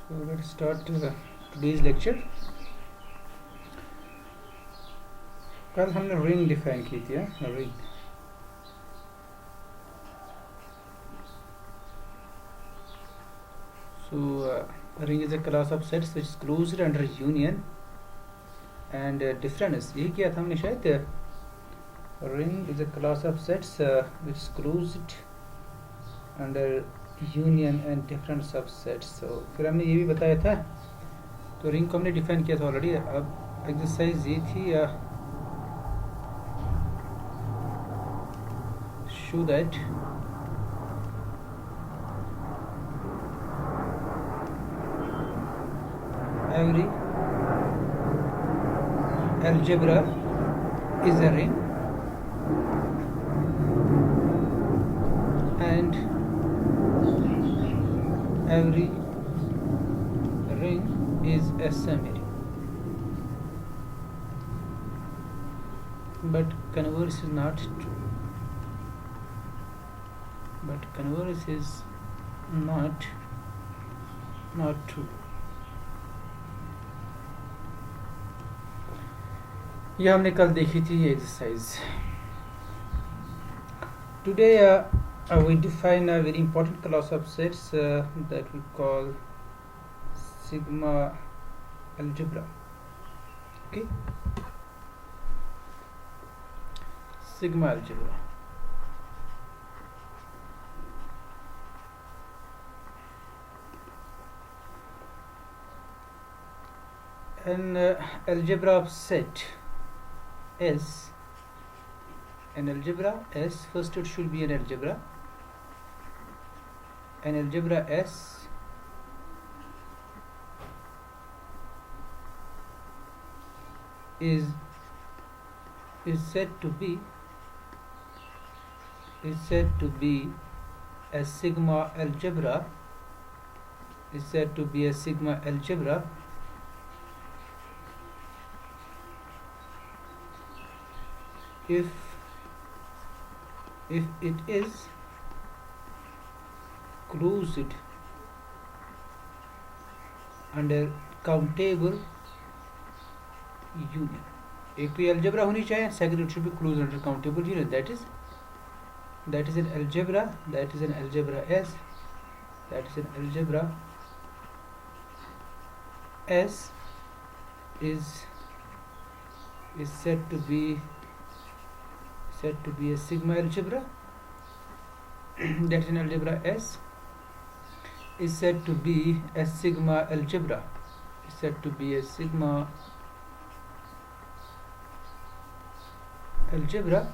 So let's start today's lecture. कल हमने ring define की थी ring. So ring is a class of sets which is closed under union and difference. यही किया था हमने शायद. Ring is a class of sets which is closed under union and different subsets. So फिर हमने ये भी बताया था. तो रिंग को हमने डिफाइन किया था ऑलरेडी. अब एक्सरसाइज ये थी show that every algebra is a ring and every ring is a semi-ring. But converse is not true. But converse is not true. ये हमने कल देखी थी ये exercise. Today we define a very important class of sets that we call sigma algebra. Okay, sigma algebra. An algebra of set S, an algebra S, first it should be an algebra. An algebra S is said to be a sigma algebra, is said to be a sigma algebra if it is closed under countable union. एक तो algebra होनी चाहिए, second it should be closed under countable union. That is an algebra, that is an algebra S, that is an algebra S is said to be a sigma algebra. That is an algebra S is said to be a sigma algebra, is said to be a sigma algebra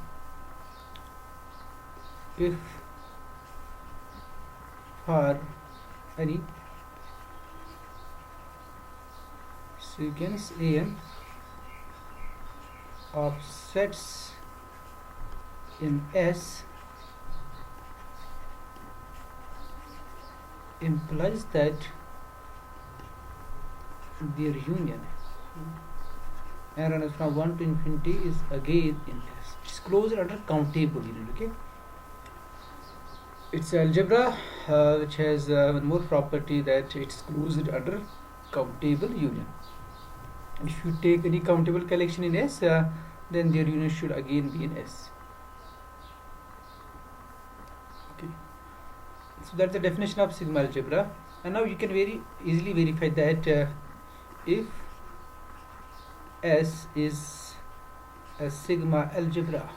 if for any sequence an of sets in S implies that their union and runs from 1 to infinity is again in S. It's closed under countable union. Okay, it's algebra which has one more property, that it's closed under countable union. If you take any countable collection in S, then their union should again be in S. So that's the definition of sigma algebra. And now you can very easily verify that if S is a sigma algebra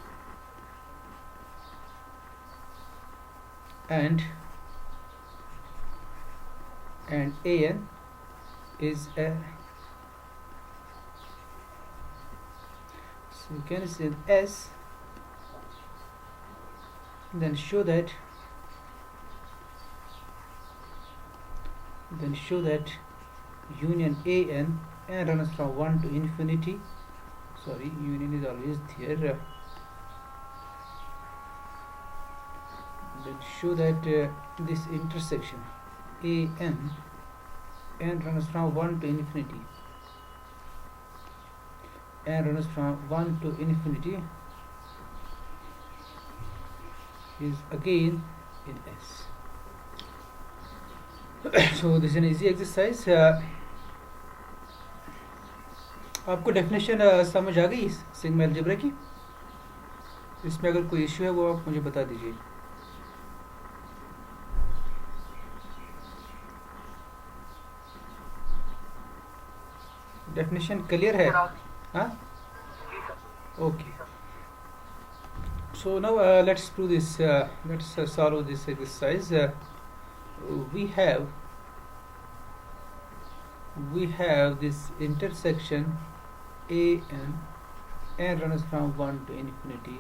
and an is a sequence in S, then show that union an runs from 1 to infinity. Sorry, union is always there. Then show that this intersection an runs from 1 to infinity, and runs from 1 to infinity is again in S. So this is an easy exercise. आपको definition समझ आ गई sigma algebra की? इसमें अगर कोई issue है वो आप मुझे बता दीजिए. डेफिनेशन क्लियर है? हाँ, okay. So now let's do this. Let's solve this exercise. We have this intersection a and runs from 1 to infinity,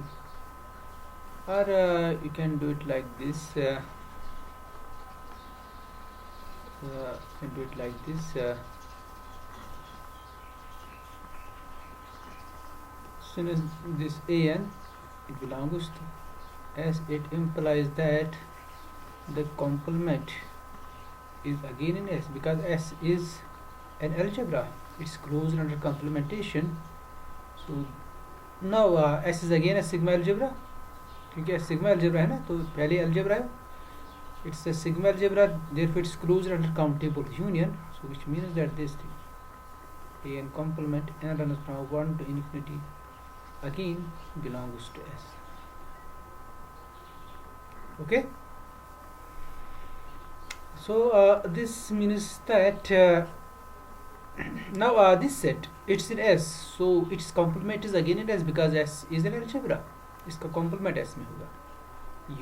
or you can do it like this. You can do it like this. Soon as this an, it belongs to S, it implies that the complement is again in S, because S is an algebra. It's closed under complementation. So now S is again a sigma algebra, क्योंकि sigma algebra है ना, तो पहले algebra है. It's a sigma algebra, therefore it's closed under countable union. So which means that this thing an complement n runs from 1 to infinity again belongs to S. Okay. So this means that now this set, it's in S, so its complement is again in S because S is an algebra. इसका complement S में होगा.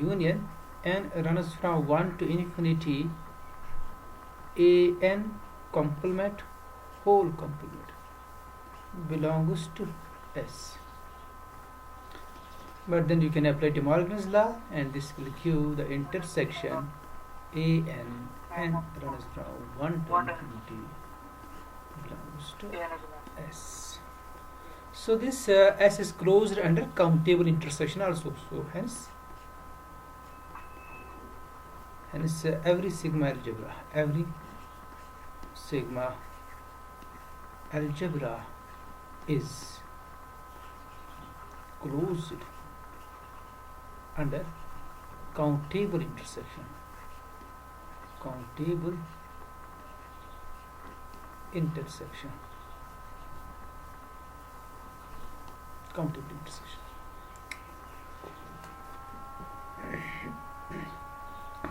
Union n runs from 1 to infinity a n complement whole complement belongs to S. But then you can apply De Morgan's law, and this will give the intersection a n runs from 1 to infinity belongs to S. So this S is closed under countable intersection also. So hence every sigma algebra is closed under countable intersection. Countable intersection.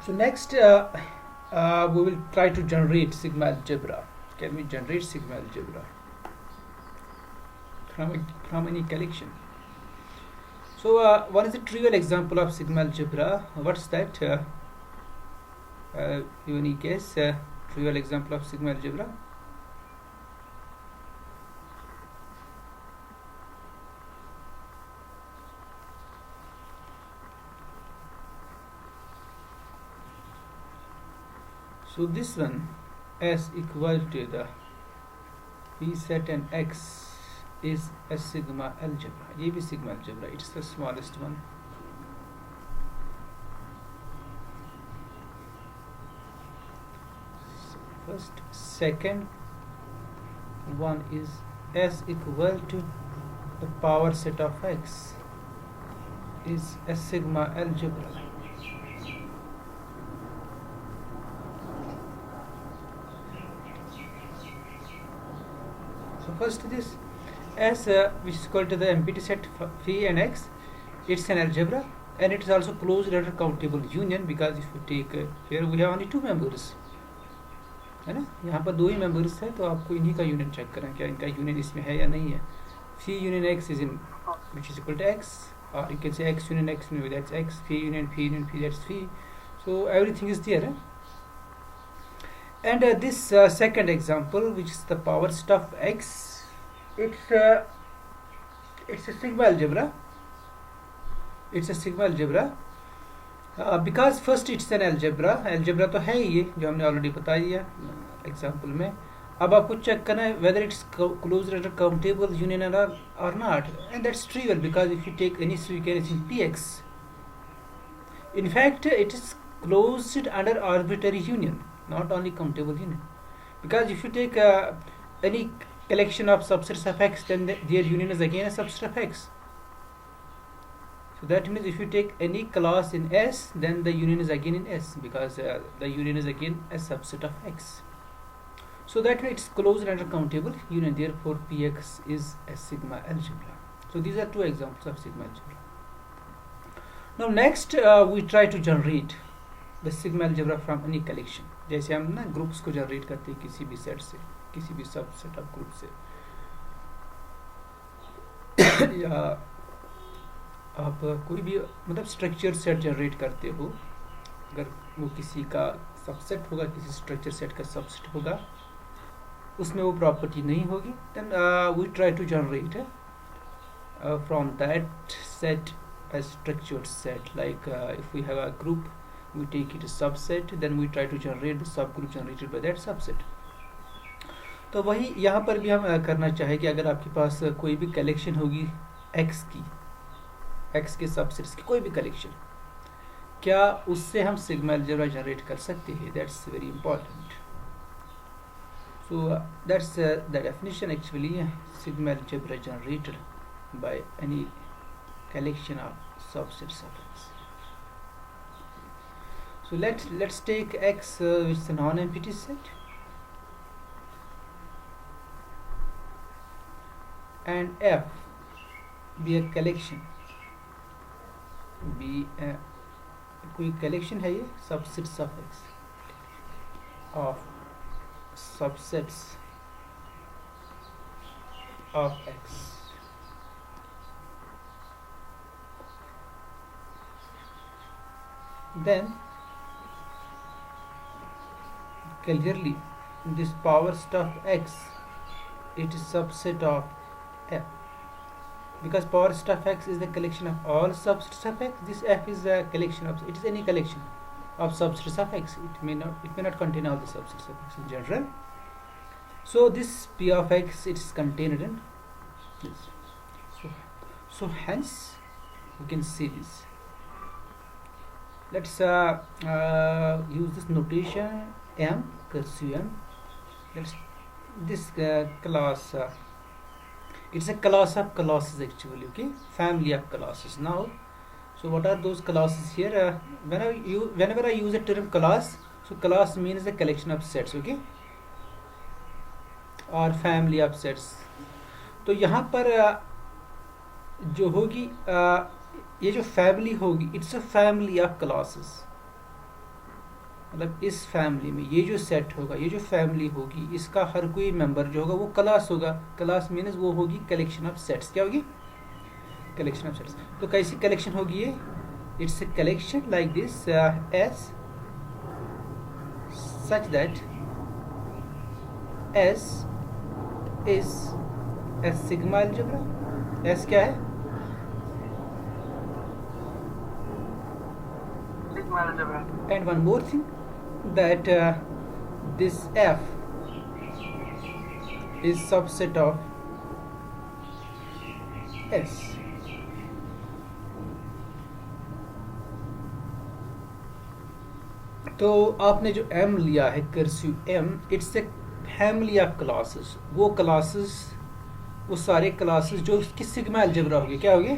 So next we will try to generate sigma algebra. Can we generate sigma algebra from any collection? So one is a trivial example of sigma algebra. What's that? Any case trivial example of sigma algebra? So this one, S equal to the P set and X is a sigma algebra. ये भी sigma algebra. It's the smallest one. First, second one is S equal to the power set of X is a sigma algebra. So first this S which is equal to the empty set phi and X, it's an algebra, and it is also closed under countable union, because if you take here we have only two members, है ना, यहाँ पर दो ही members है, तो आपको इन्हीं का यूनियन चेक करना है क्या इनका यूनियन इसमें है या नहीं है. phi union X is in which is equal to X, or you can say X union X, that's X, phi union phi, that's phi. So everything is there, eh? And this second example, which is the power set of X, it's a sigma algebra. It's a sigma algebra because first it's an algebra. Algebra तो है ये जो हमने already बता दिया example में. अब आपको चेक करना है whether it's closed under countable union or not, and that's trivial because if you take any sequence in Px, in fact it is closed under arbitrary union, not only countable union, because if you take any collection of subsets of X, then their union is again a subset of X. So that means if you take any class in S, then the union is again in S, because the union is again a subset of X. So that way it's closed under countable union. Therefore, Px is a sigma algebra. So these are two examples of sigma algebra. Now next we try to generate the sigma algebra from any collection. जैसे हम ना groups को generate करते हैं किसी भी set से, किसी भी सबसेट ऑफ ग्रुप से, या आप कोई भी मतलब स्ट्रक्चर सेट जनरेट करते हो, अगर वो किसी का सबसेट होगा, किसी स्ट्रक्चर सेट का सबसेट होगा, उसमें वो प्रॉपर्टी नहीं होगी, then we try to generate from that set a structured set. Like if we have a group, we take it as subset, then we try to generate the subgroup generated by that subset. तो वही यहाँ पर भी हम करना चाहें कि अगर आपके पास कोई भी कलेक्शन होगी x की, x के सबसेट्स की कोई भी कलेक्शन, क्या उससे हम सिग्मा अलजेब्रा जनरेट कर सकते हैं? That's very important. So that's the definition actually, sigma algebra generated by any collection of subsets of X. So let's take X which is a non-empty set, and F be a collection, be a कोई collection है ये subsets of X, of subsets of X. Then clearly this power stuff X, it is subset of F, because power stuff X is the collection of all subsets of X. This F is a collection of, it is any collection of subsets of X. It may not contain all the subsets of X in general. So this P of X, it is contained in this. So hence we can see this. Let's use this notation M, cursive M. Let's this class, it's a class of classes actually, okay, family of classes. Now, so what are those classes here? Whenever I use a term class, so class means the collection of sets, okay, or family of sets. तो यहाँ पर जो होगी ये जो family होगी, it's a family of classes. मतलब इस फैमिली में ये जो सेट होगा, ये जो फैमिली होगी, इसका हर कोई मेंबर जो होगा वो क्लास होगा. क्लास मीन्स वो होगी कलेक्शन ऑफ सेट्स. क्या होगी? Collection of sets. तो कैसी कलेक्शन होगी ये? It's a collection like this S, such that S is a sigma algebra. S क्या है? And one more thing, that this F is subset of S. तो आपने जो M लिया है, cursive M, it's a family of classes. वो classes, वो सारे क्लासेस जो उसकी सिग्मा अलजेब्रा होगी. क्या होगी?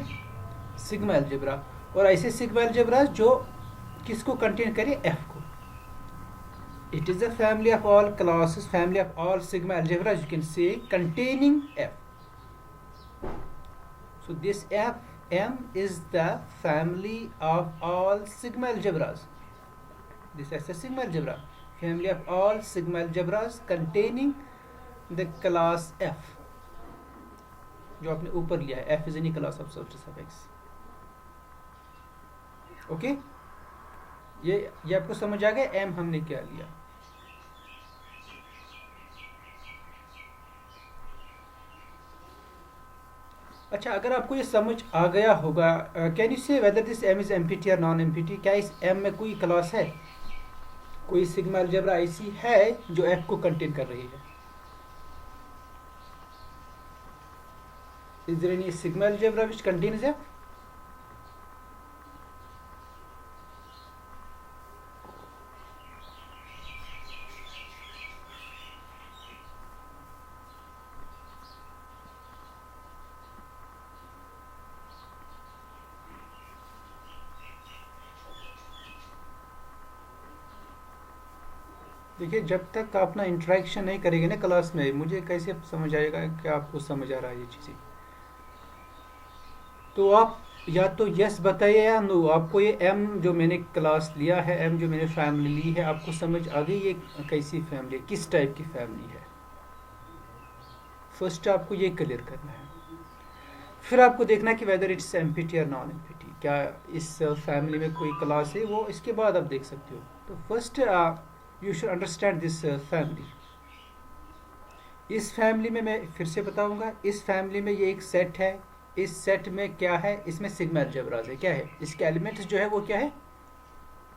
Sigma algebra. और ऐसे सिग्मा अलजेब्रा जो किसको कंटेन करे? F को. It is a family of all classes, family of all sigma algebras, you can say, containing F. So this F, M is the family of all sigma algebras. This is a sigma algebra, family of all sigma algebras containing the class F. जो आपने ऊपर लिया है, F is any class of subsets of X. Okay? ये आपको समझ आ गया एम हमने क्या लिया? अच्छा, अगर आपको ये समझ आ गया होगा, can you say whether this M is empty और नॉन एम्प्टी? क्या इस एम में कोई क्लास है, कोई सिग्मा अलजेब्रा ऐसी है जो एफ को कंटेन कर रही है? Is there any sigma algebra which contains F? देखिए, जब तक आप अपना इंटरेक्शन नहीं करेंगे ना क्लास में, मुझे कैसे समझ आएगा कि आपको समझ आ रहा है ये चीज़ें। तो आप या तो यस बताइए या नो, आपको ये एम जो मैंने क्लास लिया है, एम जो मैंने फैमिली ली है, आपको समझ आ गई ये कैसी फैमिली है, किस टाइप की फैमिली है। फर्स्ट आपको ये क्लियर करना है, फिर आपको देखना है कि वेदर इट्स एम्पिटी और नॉन एम्पिटी, क्या इस फैमिली में कोई क्लास है, वो इसके बाद आप देख सकते हो। तो first you should understand this family. इस फैमिली में मैं फिर से बताऊंगा, इस फैमिली में ये एक सेट है, इस सेट में क्या है, इसमें सिग्मा अलजेब्राज है, क्या है, इसके एलिमेंट्स जो है वो क्या है,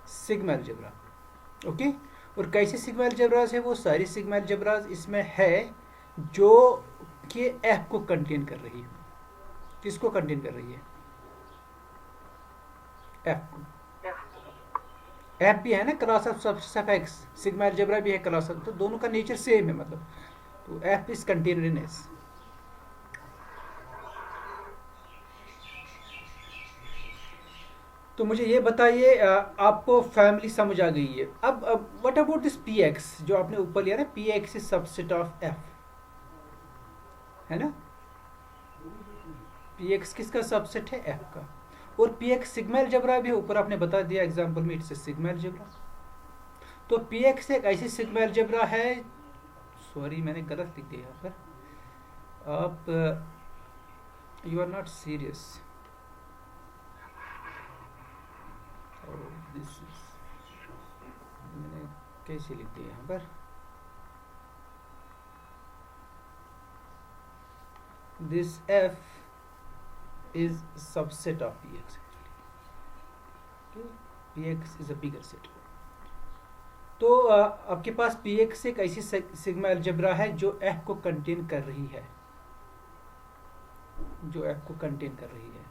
सिग्मा अलजेब्रा। ओके, और कैसे सिग्मा अलजेब्राज है, वो सारी सिग्मा अलजेब्राज इसमें है जो कि एफ को कंटेन कर रही है। किसको कंटेन कर रही है, एफ को। एफ भी है ना क्लास ऑफ सब एक्स, सिग्मा अलजेब्रा भी है क्लास ऑफ, तो दोनों का नेचर सेम है मतलब। तो F is container in S. तो मुझे ये बताइए, आपको फैमिली समझ आ गई है। अब what about this P x जो आपने ऊपर लिया ना, P x is subset of F, है ना। पी एक्स किसका सबसेट है, एफ का। और पी एक्स सिग्मा अलजेब्रा भी ऊपर आपने बता दिया एग्जांपल में, इट्स सिग्मा अलजेब्रा। तो पी एक्स एक ऐसी सिग्मा अलजेब्रा है, सॉरी मैंने गलत लिख दिया यहाँ पर, आप you are not serious. This is, मैंने कैसे लिख दिया यहाँ पर, this F is subset of px actually. Okay? px is a bigger set. तो आपके पास px एक ऐसी सिग्मा अलजेब्रा है जो f को कंटेन कर रही है, जो f को कंटेन कर रही है।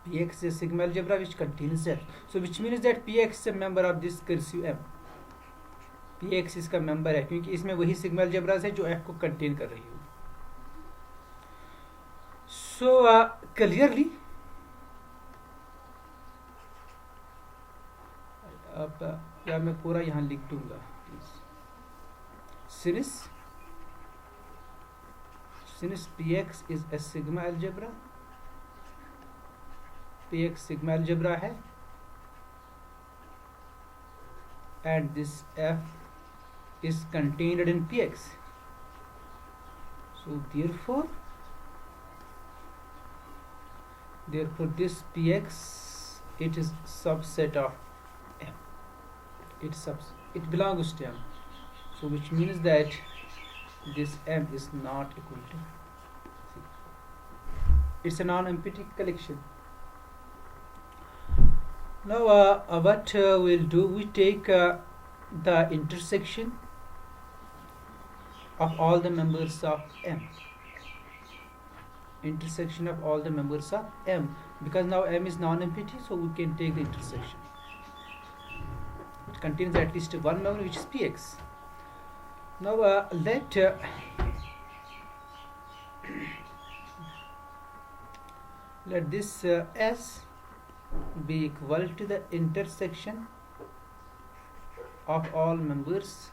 px is a sigma algebra which contains f, so which means that px is a member of this cursive m. px इसका मेंबर है क्योंकि इसमें वही सिग्मा अलजेब्राज है जो f को कंटेन कर रही है। So clearly, अब क्या मैं पूरा यहाँ लिख दूंगा please. since px is a sigma algebra, px sigma algebra है, and this f is contained in px, so therefore this px, it is subset of m, it belongs to m, so which means that this m is not equal to c. It's a non-empty collection. Now what we'll do, we take the intersection of all the members of m, intersection of all the members of m, because now m is non-empty, so we can take the intersection. It contains at least one member, which is px. Now let this s be equal to the intersection of all members.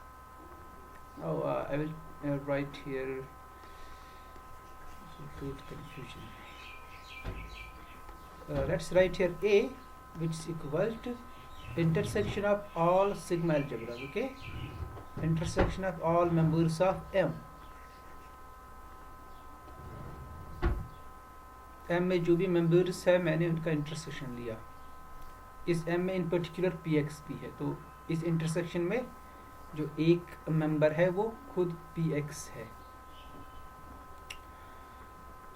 Now I will write here to create confusion. Let's write here a, which is equal to intersection of all sigma algebras. Okay, intersection of all members of m. m में जो भी members है मैंने उनका intersection लिया। इस m में इन particular px भी है, तो इस इंटरसेक्शन में जो एक मेंबर है वो खुद px है।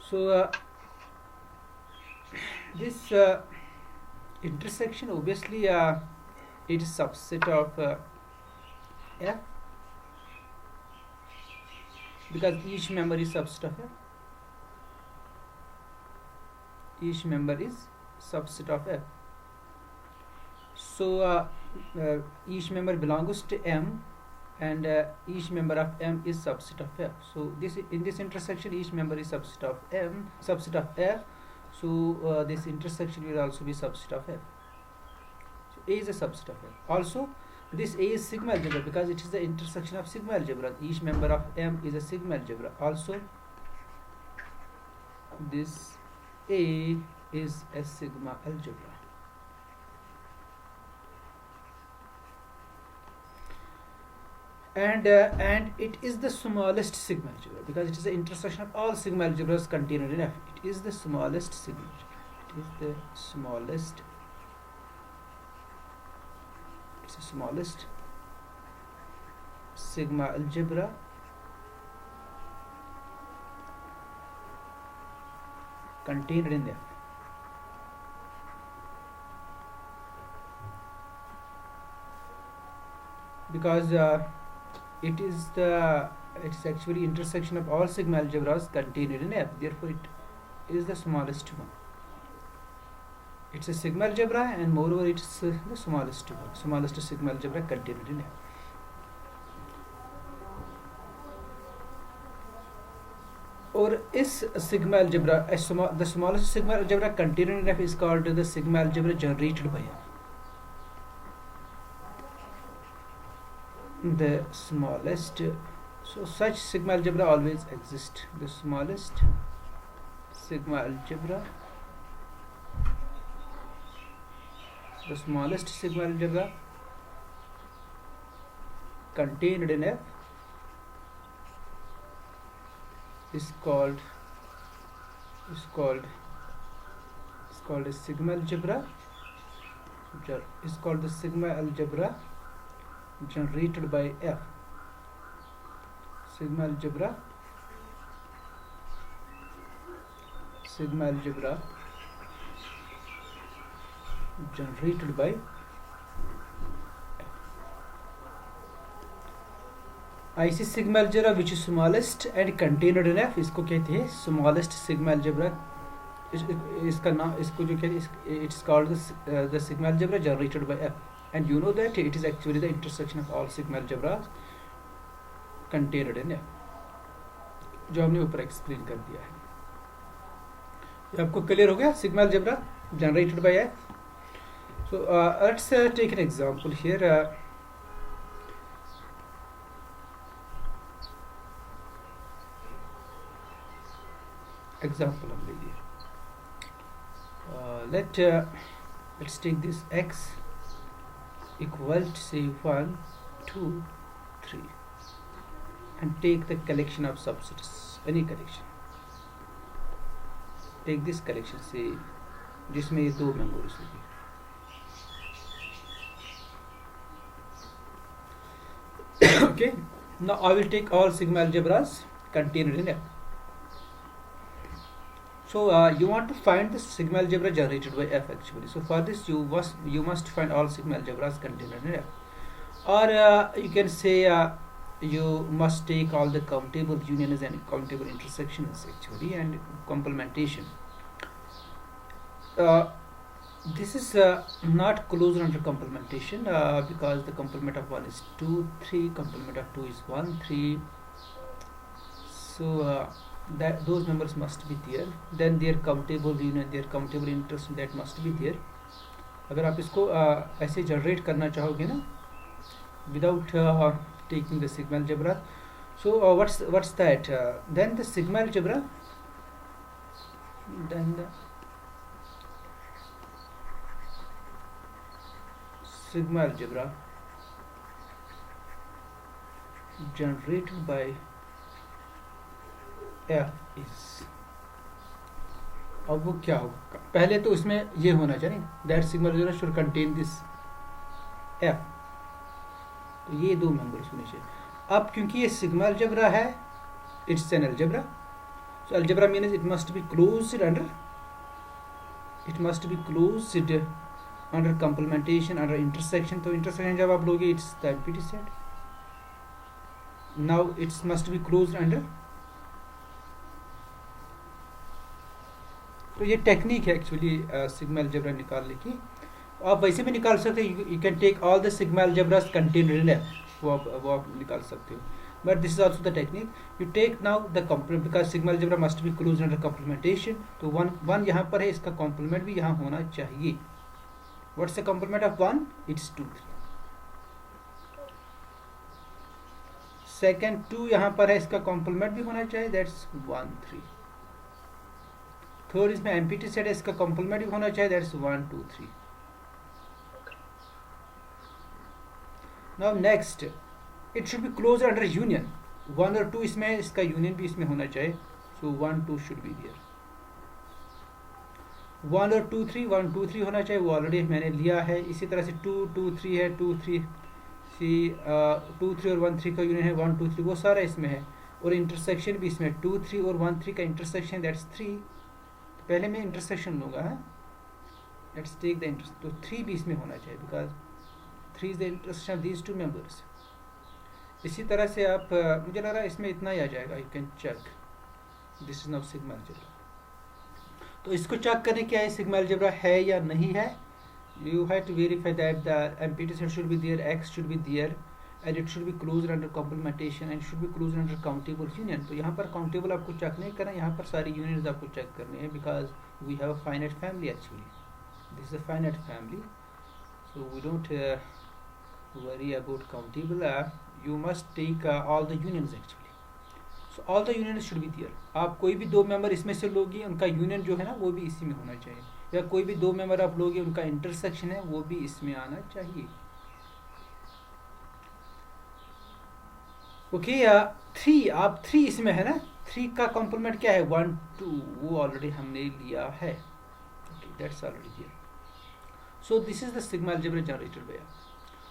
So this intersection obviously it is subset of f, because each member is subset of f. Each member is subset of f. So each member belongs to m, and each member of m is subset of f. So this, in this intersection, each member is subset of m, subset of f. So this intersection will also be subset of f. So a is a subset of f. Also this A is sigma algebra because it is the intersection of sigma algebra. Each member of M is a sigma algebra. Also, this A is a sigma algebra. And it is the smallest sigma algebra because it is the intersection of all sigma algebras contained in F. It is the smallest sigma algebra. It is the smallest. It's the smallest sigma algebra contained in F. Because it's actually intersection of all sigma algebras contained in F. Therefore, it is the smallest one. It's a sigma algebra, and moreover, it's the smallest one, smallest sigma algebra contained in F. Or is sigma algebra the smallest sigma algebra contained in F is called the sigma algebra generated by F. The smallest, so such sigma algebra always exist. The smallest sigma algebra, the smallest sigma algebra contained in F is called a sigma algebra. Is called the sigma algebra generated by F. Sigma algebra generated by F. ऐसी sigma algebra which is smallest and contained in F, इसको कहते हैं smallest sigma algebra. इसका नाम, इसको जो कहते हैं, it's called the sigma algebra generated by F. And you know that it is actually the intersection of all sigma algebras contained in F, जो हमने ऊपर एक्सप्लेन कर दिया है. ये आपको क्लियर हो गया, sigma algebra generated by F. So let's take an example here. Example हम लेंगे. Let's take this x equal to say 1, 2, 3 and take the collection of subsets, any collection. Take this collection, say जिसमें ये दो memories होगी. Okay, now I will take all sigma algebras contained in F. So you want to find the sigma algebra generated by F actually. So for this you must find all sigma algebras contained in F. Or you can say you must take all the countable unions and countable intersections actually, and complementation. This is not closed under complementation because the complement of 1 is 2, 3, complement of 2 is 1, 3. So that those numbers must be there. Then their countable union, their countable interest, that must be there. अगर आप इसको ऐसे generate करना चाहोगे ना, without taking the sigma algebra, so what's that? Then the sigma algebra, then the sigma algebra generated by F is, अब वो क्या होगा? पहले तो इसमें ये होना चाहिए that sigma algebra should contain this F, तो ये दो मेंबर्स होने चाहिए. अब क्योंकि ये सिग्मा अलजेब्रा है, it's an algebra, so algebra means it must be closed under complementation, under intersection. तो इंटरसेक्शन जब आप लोगे, it's the empty set. Now it's must be closed under. तो ये टेक्निक है एक्चुअली सिग्मा अलजेब्रा निकालने की. आप वैसे भी निकाल सकते हैं, you can take all the sigma algebras contained in F, वो आप निकाल सकते हो. But this is also the technique. You take now the complement, because sigma algebra must be closed under complementation. तो 1 यहाँ पर है, इसका कॉम्प्लीमेंट भी यहाँ होना चाहिए. What's the complement of 1? It's 2, 3. Second 2 यहाँ पर है, इसका कॉम्प्लीमेंट भी होना चाहिए, दैट्स 1 3। थर्ड इसमें एम्प्टी सेट है, इसका कॉम्प्लीमेंट भी होना चाहिए, that's 1 2 3। Now next, it should be close under union. 1 और 2 इसमें, इसका यूनियन भी इसमें होना चाहिए, सो 1 2 शुड बी देयर। 1 और 2 3, 1 2 3 होना चाहिए, वो ऑलरेडी मैंने लिया है। इसी तरह से 2 2 3 है, 2 3 2 3 और 1 3 का यूनियन है 1 2 3, वो सारा इसमें है। और इंटरसेक्शन भी इसमें 2 3 और 1 3 का इंटरसेक्शन, दैट्स 3। तो पहले मैं इंटरसेक्शन लूँगा, लेट्स टेक द तो 3 भी इसमें होना चाहिए, because 3 is the intersection of these two members. इसी तरह से आप मुझे लग रहा है इसमें इतना ही आ जाएगा, you can check this is now sigma algebra. तो इसको चेक करने क्या है, सिग्मा अलजेब्रा है या नहीं है। You have to verify that the empty set should be there, X should be there, and it should be closed under complementation and should be closed under countable union. तो यहाँ पर countable आपको check नहीं करना, यहाँ पर सारी unions आपको चेक करनी है, because we have a finite family actually. This is a finite family, so we don't worry about countable. You must take all the unions actually. So all the unions should be there. आप कोई भी दो member इसमें से लोगी, उनका union जो है ना वो भी इसी में होना चाहिए, या कोई भी दो मेंबर आप लोगे उनका इंटरसेक्शन है वो भी इसमें आना चाहिए। ओके, 3, आप 3 इसमें है ना, 3 का कॉम्प्लीमेंट क्या है 1 2, वो ऑलरेडी हमने लिया है। Okay, that's already here. So this is the sigma algebra generated by.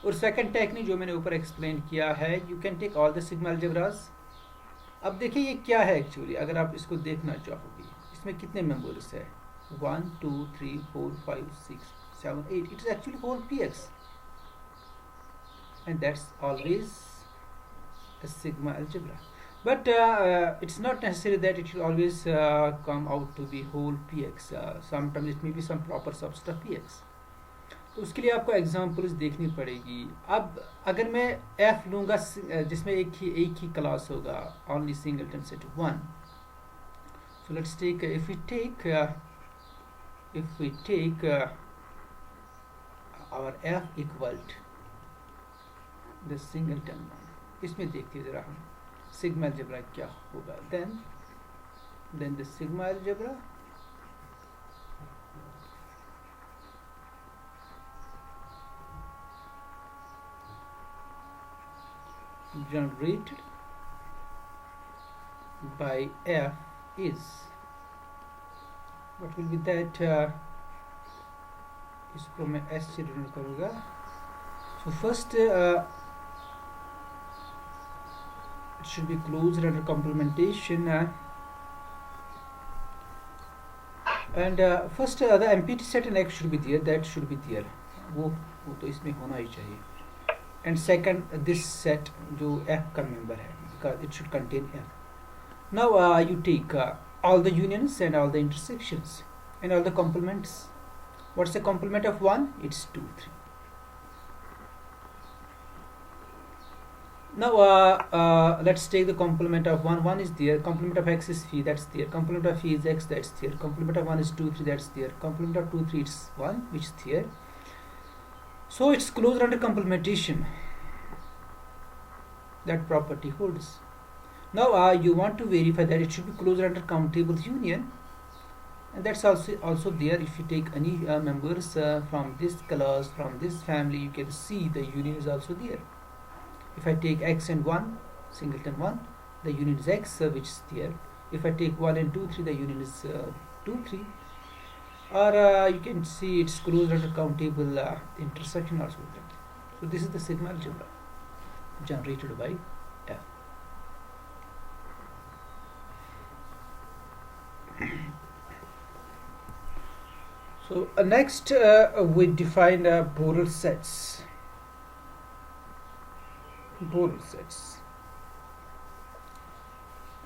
और सेकंड टेक्निक जो मैंने ऊपर एक्सप्लेन किया है, you can take all the sigma algebras. अब देखिए ये क्या है एक्चुअली, अगर आप इसको देखना चाहोगे, इसमें कितने मेंबर्स है 1 2 3 4 5 6 7 8, it is actually whole px, and that's always a sigma algebra. But it's not necessary that it should always come out to be whole px. Sometimes it may be some proper subset of px. तो उसके लिए आपको examples देखनी पड़ेगी। अब अगर मैं f लूँगा जिसमें एक ही क्लास होगा, only singleton set 1, so let's take if we take our f equal to the singleton one, इसमें देखते जरा हम सिग्मा अलजेब्रा क्या होगा। then the sigma algebra generated by f is, what will be that, इसको मैं s से denote करूँगा। so first it should be closed under complementation, and first the empty set and x should be there, that should be there, वो तो इसमें होना ही चाहिए। and second this set जो f का member है, because it should contain f. now you take all the unions and all the intersections and all the complements. what's the complement of 1? it's 2 3. now let's take the complement of 1. 1 is there, complement of x is phi, that's there, complement of phi is x, that's there, complement of 1 is 2 3, that's there, complement of 2 3 it's 1, which is there. So it's closed under complementation, that property holds. Now you want to verify that it should be closed under countable union, and that's also there. If you take any members from this class, from this family, you can see the union is also there. If I take x and 1, singleton 1, the union is x, which is there. If I take 1 and 2 3, the union is 2 3. Or you can see it's closed under countable intersection also. So this is the sigma algebra generated by f. So next we define Borel sets. Borel sets,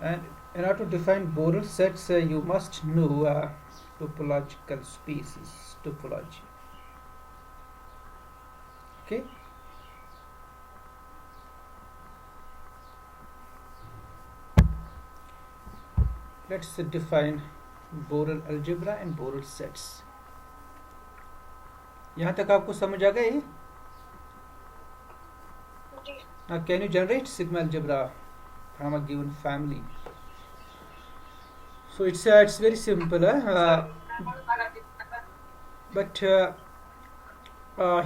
and in order to define Borel sets, you must know topological spaces, topology. Okay, let's define Borel algebra and Borel sets. यहाँ तक आपको समझ आ गए? Can you generate sigma algebra from a given family? So it's very simple, but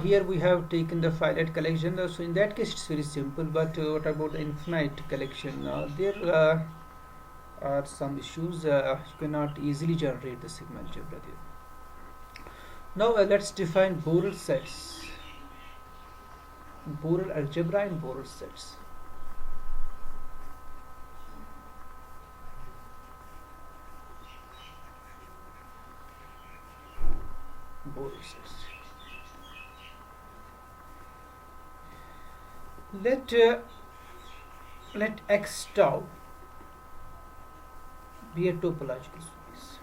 here we have taken the finite collection. So in that case, it's very simple. But what about the infinite collection? There are some issues. You cannot easily generate the sigma algebra there. Now let's define Borel sets. Borel algebra and Borel sets. Borel sets. Let X tau be a topological space.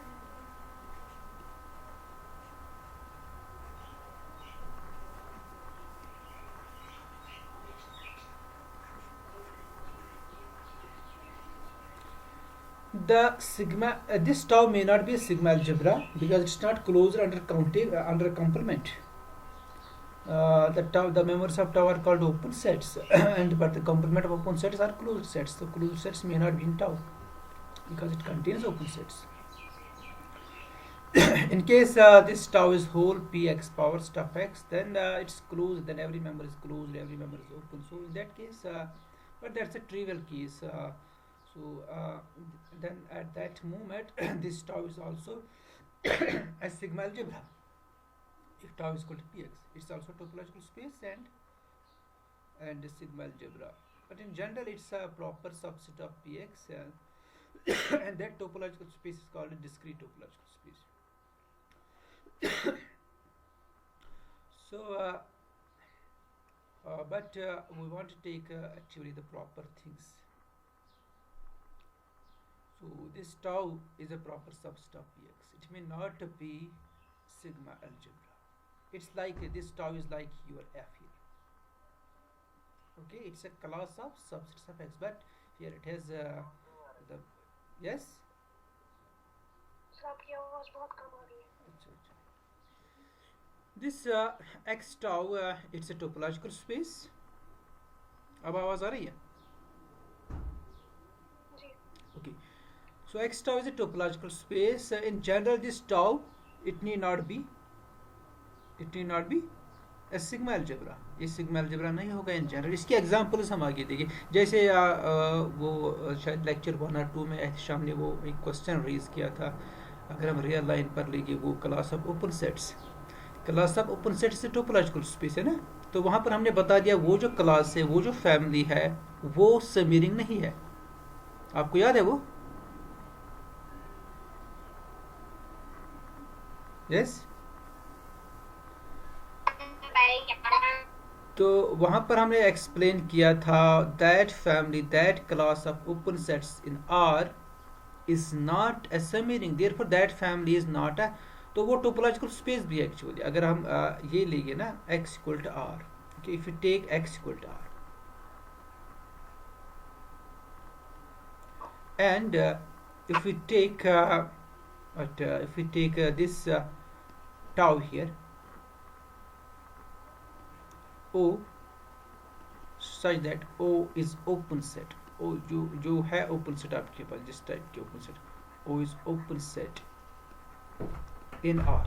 The sigma this tau may not be a sigma algebra because it's not closed under complement. The members of tau are called open sets, but the complement of open sets are closed sets. So closed sets may not be in tau because it contains open sets. In case this tau is whole px power stuff x, then it's closed. Then every member is closed, every member is open. So in that case, but that's a trivial case. Then at that moment, this tau is also a sigma algebra. If tau is equal to px, it's also topological space and a sigma algebra. But in general, it's a proper subset of px, and that topological space is called a discrete topological space. So, but we want to take actually the proper things. So this tau is a proper subset of px. It may not be sigma algebra. It's like this tau is like your f here. Okay, it's a class of subsets of x, but here it has the yes. This x tau it's a topological space. अब आवाज आ रही है? Okay. So x tau is a topological space. In general, this tau it need not be a sigma algebra. ये sigma algebra नहीं होगा in general. इसके examples हम आगे देखें. जैसे वो शायद lecture 1 और 2 में एहतिशाम ने वो एक question raise किया था. अगर हम real line पर लेंगे वो class of open sets. Class of open sets से topological space है ना. तो वहाँ पर हमने बता दिया वो जो class है, वो जो family है, वो smearing नहीं है. आपको याद है वो? Yes? तो वहाँ पर हमने एक्सप्लेन किया था that family that class of open sets in R is not a smearing, therefore that family is not a, तो वो टोपोलॉजिकल स्पेस भी एक्चुअली अगर हम ये लेंगे ना x equal to R, okay, if you take x equal to R and if we take this tau here O such that O is open set, O जो है open set आपके पास जिस टाइप के open set, O is open set in R.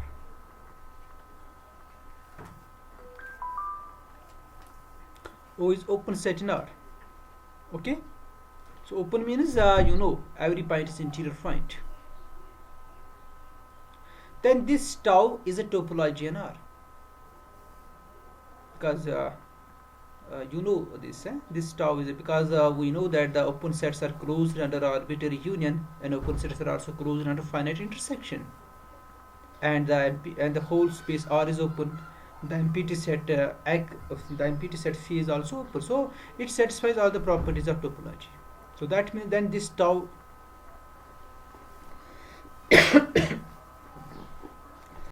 O is open set in R. Okay, so open means every point is interior point. Then this tau is a topology in R. Because this tau is because we know that the open sets are closed under arbitrary union and open sets are also closed under finite intersection, and the whole space R is open. The empty set phi is also open, so it satisfies all the properties of topology. So that means then this tau